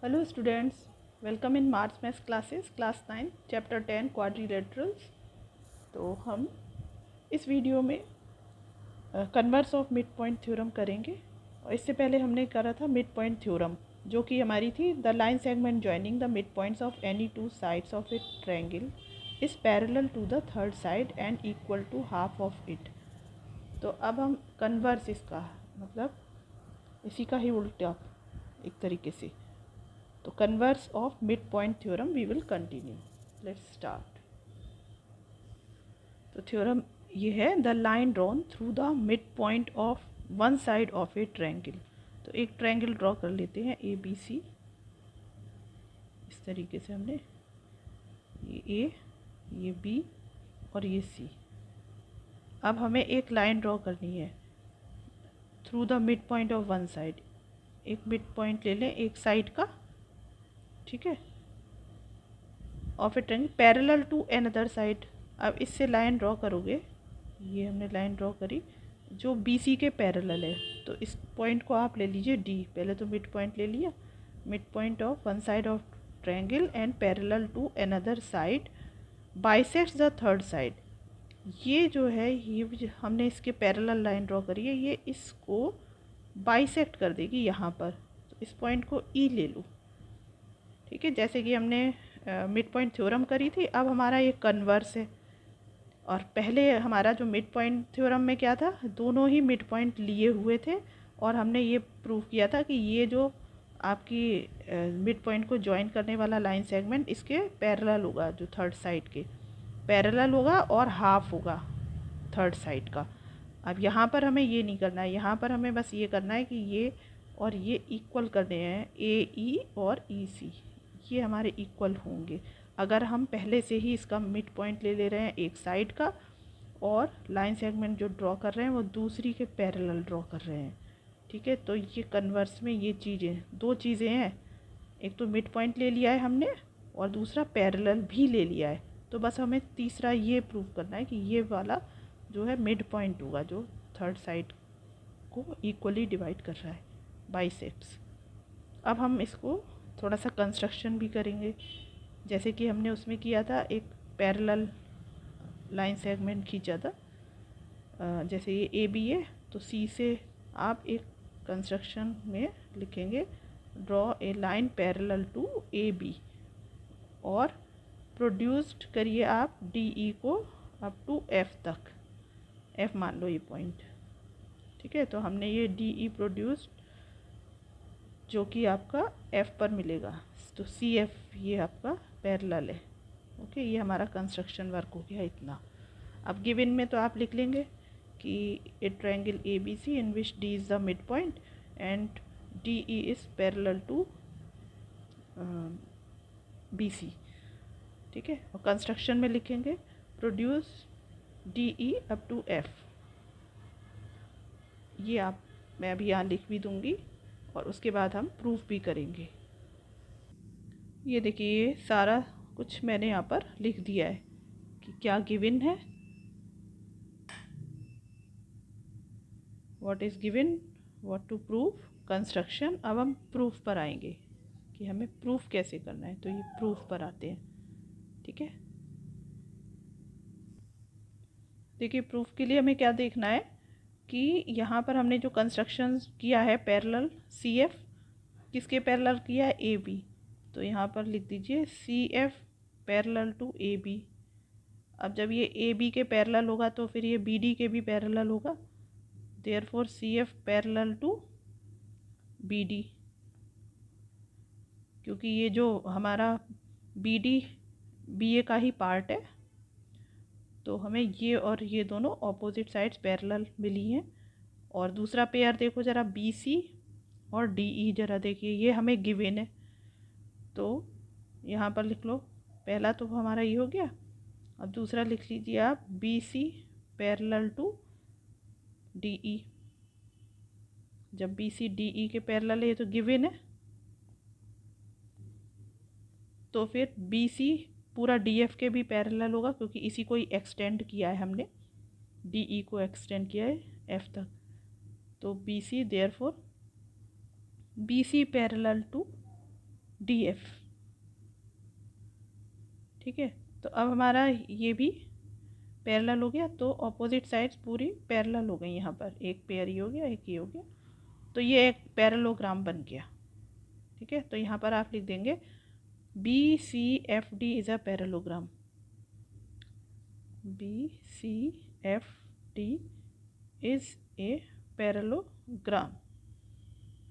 Hello students, welcome in March maths classes class 9 chapter 10 quadrilaterals. तो हम इस video में converse of mid point theorem करेंगे। और इससे पहले हमने करा था मिड पॉइंट थ्योरम, जो कि हमारी थी the line segment joining the mid points of any two sides of a triangle is parallel to the third side and equal to half of it. तो अब हम कन्वर्स इसका मतलब इसी का ही उल्टा एक तरीके से, तो converse of mid point theorem we will continue. Let's start. तो थ्योरम ये है, the line drawn through the mid point of one side of a triangle. तो एक ट्रायंगल ड्रॉ कर लेते हैं ए बी सी। इस तरीके से हमने ये ए, ये बी और ये सी। अब हमें एक लाइन ड्रॉ करनी है through the mid point of one side. एक मिड पॉइंट ले लें एक साइड का, ठीक है, of a triangle parallel to another side. अब इससे लाइन ड्रॉ करोगे, ये हमने लाइन ड्रॉ करी जो बी सी के पैरेलल है। तो इस पॉइंट को आप ले लीजिए डी। पहले तो मिड पॉइंट ले लिया, mid point of one side of triangle and parallel to another side bisects the third side. ये जो है ये हमने इसके पैरेलल लाइन ड्रॉ करी है, ये इसको बाइसेक्ट कर देगी यहाँ पर। तो इस पॉइंट को ई ले लूँ, ठीक है, जैसे कि हमने मिड पॉइंट थ्योरम करी थी। अब हमारा ये कन्वर्स है। और पहले हमारा जो मिड पॉइंट थ्योरम में क्या था, दोनों ही मिड पॉइंट लिए हुए थे और हमने ये प्रूव किया था कि ये जो आपकी मिड पॉइंट को जॉइन करने वाला लाइन सेगमेंट इसके पैरेलल होगा, जो थर्ड साइड के पैरेलल होगा और हाफ होगा थर्ड साइड का। अब यहाँ पर हमें ये नहीं करना है, यहाँ पर हमें बस ये करना है कि ये और ये इक्वल करने हैं, ए ई और ई सी, ये हमारे इक्वल होंगे अगर हम पहले से ही इसका मिड पॉइंट ले ले रहे हैं एक साइड का और लाइन सेगमेंट जो ड्रॉ कर रहे हैं वो दूसरी के पैरेलल ड्रॉ कर रहे हैं, ठीक है। तो ये कन्वर्स में ये चीज़ें, दो चीज़ें हैं, एक तो मिड पॉइंट ले लिया है हमने और दूसरा पैरेलल भी ले लिया है। तो बस हमें तीसरा ये प्रूव करना है कि ये वाला जो है मिड पॉइंट होगा जो थर्ड साइड को इक्वली डिवाइड कर रहा है, बाइसेक्ट्स। अब हम इसको थोड़ा सा कंस्ट्रक्शन भी करेंगे, जैसे कि हमने उसमें किया था, एक पैरेलल लाइन सेगमेंट खींचा था। जैसे ये ए बी है तो सी से आप एक कंस्ट्रक्शन में लिखेंगे draw a line parallel to A B और प्रोड्यूस्ड करिए आप डी ई को अप टू एफ तक, एफ मान लो ये पॉइंट, ठीक है। तो हमने ये डी ई प्रोड्यूस्ड जो कि आपका एफ पर मिलेगा, तो सी एफ ये आपका पैरेलल है, ओके। ये हमारा कंस्ट्रक्शन वर्क हो गया इतना। अब गिवन में तो आप लिख लेंगे कि a triangle A B C in which D is the mid point and D E is parallel to B C, ठीक है। और कंस्ट्रक्शन में लिखेंगे produce D E up to F. ये आप, मैं अभी यहाँ लिख भी दूँगी और उसके बाद हम प्रूफ भी करेंगे। ये देखिए ये सारा कुछ मैंने यहाँ पर लिख दिया है कि क्या गिवन है, what is given, what to prove, construction. अब हम प्रूफ पर आएंगे कि हमें प्रूफ कैसे करना है, तो ये प्रूफ पर आते हैं, ठीक है। देखिए प्रूफ के लिए हमें क्या देखना है कि यहाँ पर हमने जो कंस्ट्रक्शन किया है पैरेलल सी एफ, किसके पैरेलल किया है, ए बी। तो यहाँ पर लिख दीजिए C F parallel to A B. अब जब ये ए बी के पैरेलल होगा तो फिर ये बी डी के भी पैरेलल होगा, therefore C F parallel to B D. क्योंकि ये जो हमारा बी डी बी ए का ही पार्ट है, तो हमें ये और ये दोनों ऑपोजिट साइड्स पैरेलल मिली हैं। और दूसरा पेयर देखो ज़रा, बी सी और डी ई, ज़रा देखिए ये हमें गिवन है, तो यहाँ पर लिख लो, पहला तो हमारा ये हो गया। अब दूसरा लिख लीजिए आप B C parallel to D E. जब बी सी डी ई के पैरेलल है, ये तो गिवन है, तो फिर बी सी पूरा डी एफ के भी पैरेलल होगा क्योंकि इसी को ही एक्सटेंड किया है हमने, डी ई को एक्सटेंड किया है एफ तक। तो B C therefore B C parallel to DF। ठीक है, तो अब हमारा ये भी पैरेलल हो गया, तो ऑपोजिट साइड्स पूरी पैरेलल हो गई। यहाँ पर एक पेयर ही हो गया, एक ये हो गया, तो ये एक पैरेललोग्राम बन गया। ठीक है, तो यहाँ पर आप लिख देंगे BCFD is a parallelogram. BCFD is a parallelogram.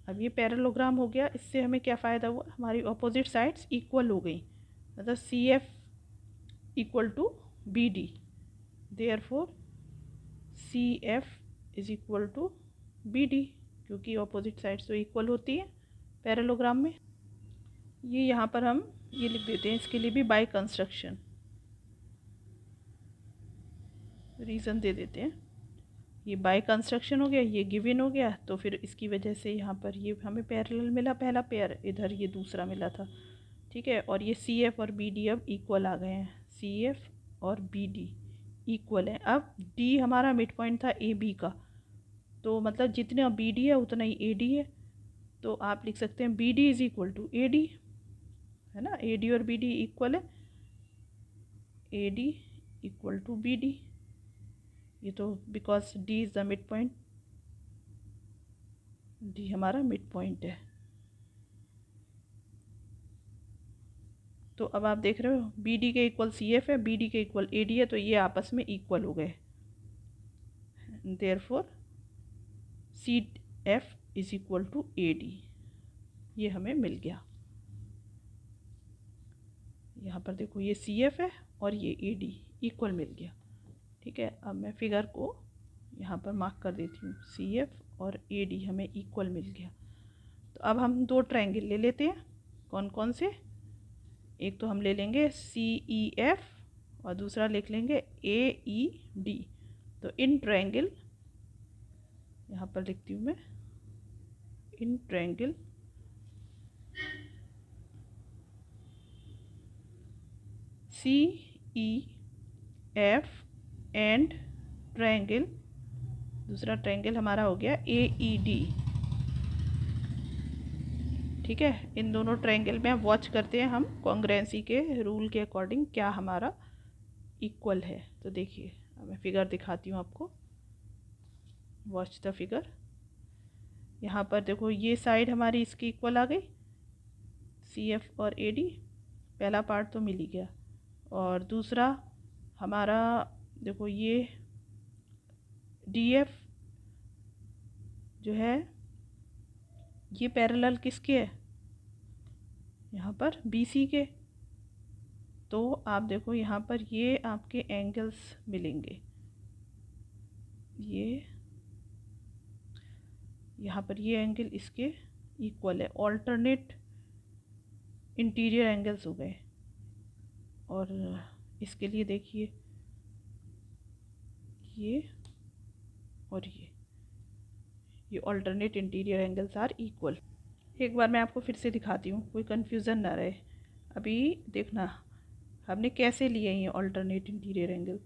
अब ये पैरेललोग्राम हो गया, इससे हमें क्या फ़ायदा हुआ, हमारी ऑपोजिट साइड्स इक्वल हो गई, मतलब CF equal to BD, therefore CF is equal to BD, क्योंकि ऑपोजिट साइड्स तो इक्वल होती है पैरेललोग्राम में। ये यहाँ पर हम ये लिख देते हैं, इसके लिए भी बाय कंस्ट्रक्शन रीज़न दे देते हैं। ये बाय कंस्ट्रक्शन हो गया, ये गिवन हो गया, तो फिर इसकी वजह से यहाँ पर ये हमें पैरेलल मिला, पहला पेयर, इधर ये दूसरा मिला था। ठीक है, और ये CF और BD अब इक्वल आ गए हैं, CF और BD इक्वल है। अब D हमारा मिड पॉइंट था AB का, तो मतलब जितना BD है उतना ही AD है, तो आप लिख सकते हैं BD is equal to AD, है ना, AD और BD इक्वल है, AD इक्वल टू BD। ये तो because D is the mid point, D हमारा मिड पॉइंट है। तो अब आप देख रहे हो BD के इक्वल CF है, BD के इक्वल AD है, तो ये आपस में इक्वल हो गए, therefore CF is equal to AD, ये हमें मिल गया। यहाँ पर देखो ये CF है और ये AD इक्वल मिल गया। ठीक है, अब मैं फिगर को यहाँ पर मार्क कर देती हूँ, CF और AD हमें इक्वल मिल गया। तो अब हम दो ट्रायंगल ले लेते हैं, कौन कौन से, एक तो हम ले लेंगे CEF और दूसरा लिख लेंगे AED। तो इन ट्रायंगल, यहाँ पर लिखती हूँ मैं, in triangle CEF and triangle, दूसरा ट्रायंगल हमारा हो गया AED। ठीक है, इन दोनों ट्रायंगल में वॉच करते हैं हम कॉन्ग्रुएंसी के रूल के अकॉर्डिंग क्या हमारा इक्वल है। तो देखिए, अब मैं फिगर दिखाती हूँ आपको, वॉच द फिगर। यहाँ पर देखो ये साइड हमारी इसकी इक्वल आ गई, CF और AD, पहला पार्ट तो मिल ही गया, और दूसरा हमारा देखो ये DF जो है ये पैरेलल किसके है, यहाँ पर BC के। तो आप देखो यहाँ पर ये आपके एंगल्स मिलेंगे, ये यहाँ पर ये एंगल इसके इक्वल है, ऑल्टरनेट इंटीरियर एंगल्स हो गए। और इसके लिए देखिए ये और ये alternate interior angles are equal. एक बार मैं आपको फिर से दिखाती हूँ, कोई कन्फ्यूज़न ना रहे। अभी देखना हमने कैसे लिए ये ऑल्टरनेट इंटीरियर एंगल,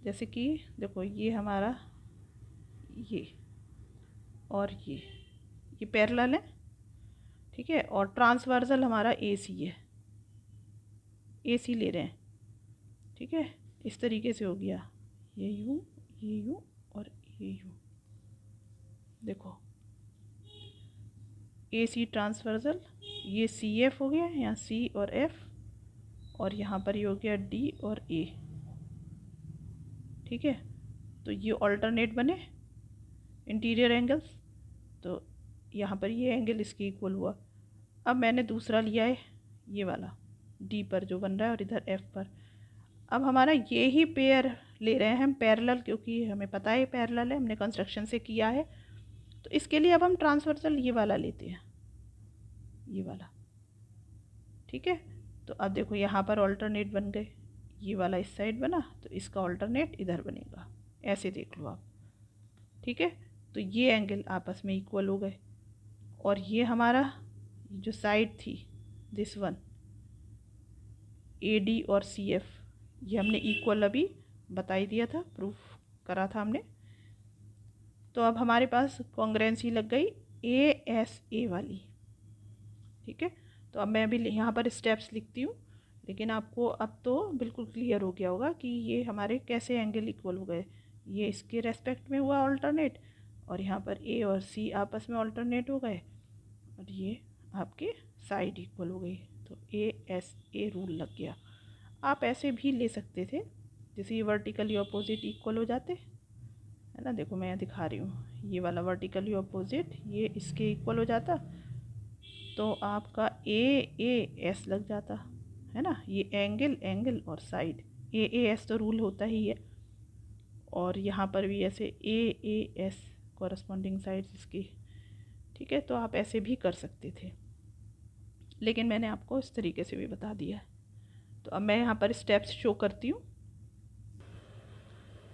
जैसे कि देखो ये हमारा ये और ये पैरेलल है, ठीक है, और ट्रांसवर्सल हमारा AC है, AC ले रहे हैं। ठीक है, इस तरीके से हो गया, ये यूँ और ये यूँ। देखो AC ट्रांसवर्सल, ये CF हो गया, यहाँ C और F, और यहाँ पर ये हो गया D और A। ठीक है, तो ये ऑल्टरनेट बने इंटीरियर एंगल्स, तो यहाँ पर ये एंगल इसके इक्वल हुआ। अब मैंने दूसरा लिया है ये वाला D पर जो बन रहा है और इधर F पर। अब हमारा ये ही पेयर ले रहे हैं हम पैरेलल, क्योंकि हमें पता है पैरेलल है, हमने कंस्ट्रक्शन से किया है। तो इसके लिए अब हम ट्रांसवर्सल ये वाला लेते हैं, ये वाला। ठीक है, तो अब देखो यहाँ पर ऑल्टरनेट बन गए, ये वाला इस साइड बना तो इसका ऑल्टरनेट इधर बनेगा, ऐसे देख लो आप। ठीक है, तो ये एंगल आपस में इक्वल हो गए, और ये हमारा जो साइड थी दिस वन AD और CF, ये हमने इक्वल अभी बता ही दिया था, प्रूफ करा था हमने। तो अब हमारे पास कॉन्ग्रुएंसी लग गई ASA वाली। ठीक है, तो अब मैं भी यहाँ पर स्टेप्स लिखती हूँ, लेकिन आपको अब तो बिल्कुल क्लियर हो गया होगा कि ये हमारे कैसे एंगल इक्वल हो गए। ये इसके रेस्पेक्ट में हुआ ऑल्टरनेट, और यहाँ पर ए और सी आपस में ऑल्टरनेट हो गए, और ये आपके साइड इक्वल हो गई। तो ए रूल लग गया। आप ऐसे भी ले सकते थे, जैसे ये वर्टिकली ऑपोजिट इक्वल हो जाते, है ना। देखो मैं यहाँ दिखा रही हूँ, ये वाला वर्टिकली ऑपोजिट ये इसके इक्वल हो जाता, तो आपका एस लग जाता, है ना। ये एंगल और साइड एस तो रूल होता ही है, और यहाँ पर भी ऐसे एस कॉरस्पॉन्डिंग साइड्स इसकी, ठीक है। तो आप ऐसे भी कर सकते थे, लेकिन मैंने आपको इस तरीके से भी बता दिया है। तो अब मैं यहाँ पर स्टेप्स शो करती हूँ।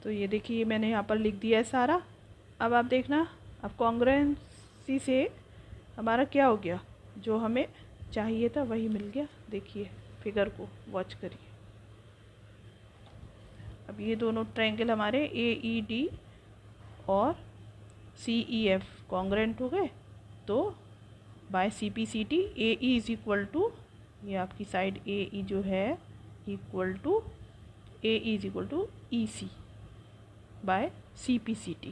तो ये देखिए मैंने यहाँ पर लिख दिया है सारा। अब आप देखना, अब कॉन्ग्रुएंसी से हमारा क्या हो गया, जो हमें चाहिए था वही मिल गया। देखिए फिगर को वॉच करिए। अब ये दोनों ट्रायंगल हमारे AED और CEF कॉन्ग्रुएंट हो गए, तो by CPCT AE is equal to, ये आपकी साइड AE जो है equal to AE is equal to EC by CPCT।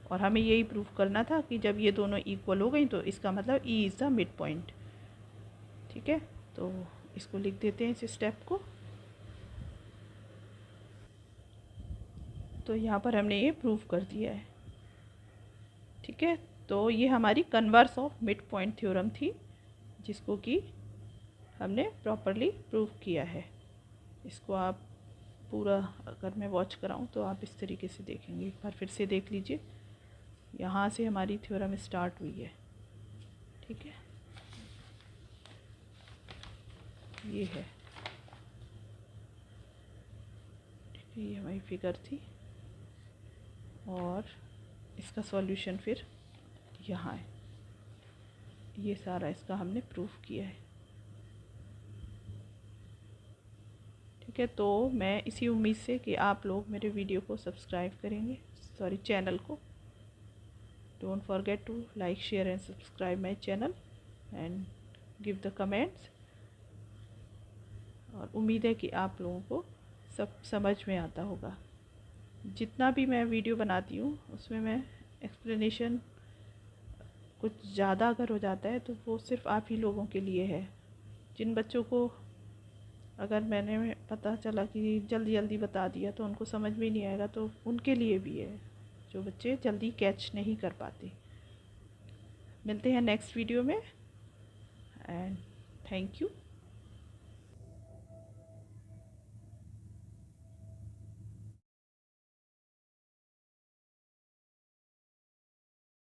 और हमें यही प्रूफ करना था कि जब ये दोनों इक्वल हो गई तो इसका मतलब E is the mid point, ठीक है। तो इसको लिख देते हैं इस स्टेप को। तो यहाँ पर हमने ये प्रूफ कर दिया है, ठीक है। तो ये हमारी converse of mid point theorem थी, जिसको कि हमने प्रॉपरली प्रूफ किया है। इसको आप पूरा अगर मैं वॉच कराऊँ तो आप इस तरीके से देखेंगे। एक बार फिर से देख लीजिए, यहाँ से हमारी थ्योरम स्टार्ट हुई है, ठीक है। ये है, ठीक है, ये हमारी फिगर थी, और इसका सॉल्यूशन फिर यहाँ है। ये सारा इसका हमने प्रूफ किया है, ठीक है। तो मैं इसी उम्मीद से कि आप लोग मेरे वीडियो को सब्सक्राइब करेंगे, सॉरी चैनल को। Don't forget to like share and subscribe my channel and give the comments. और उम्मीद है कि आप लोगों को सब समझ में आता होगा। जितना भी मैं वीडियो बनाती हूँ उसमें मैं एक्सप्लेनेशन कुछ ज़्यादा अगर हो जाता है तो वो सिर्फ आप ही लोगों के लिए है। जिन बच्चों को अगर मैंने पता चला कि जल्दी जल्दी बता दिया तो उनको समझ में नहीं आएगा, तो उनके लिए भी है, जो बच्चे जल्दी कैच नहीं कर पाते। मिलते हैं नेक्स्ट वीडियो में, एंड थैंक यू।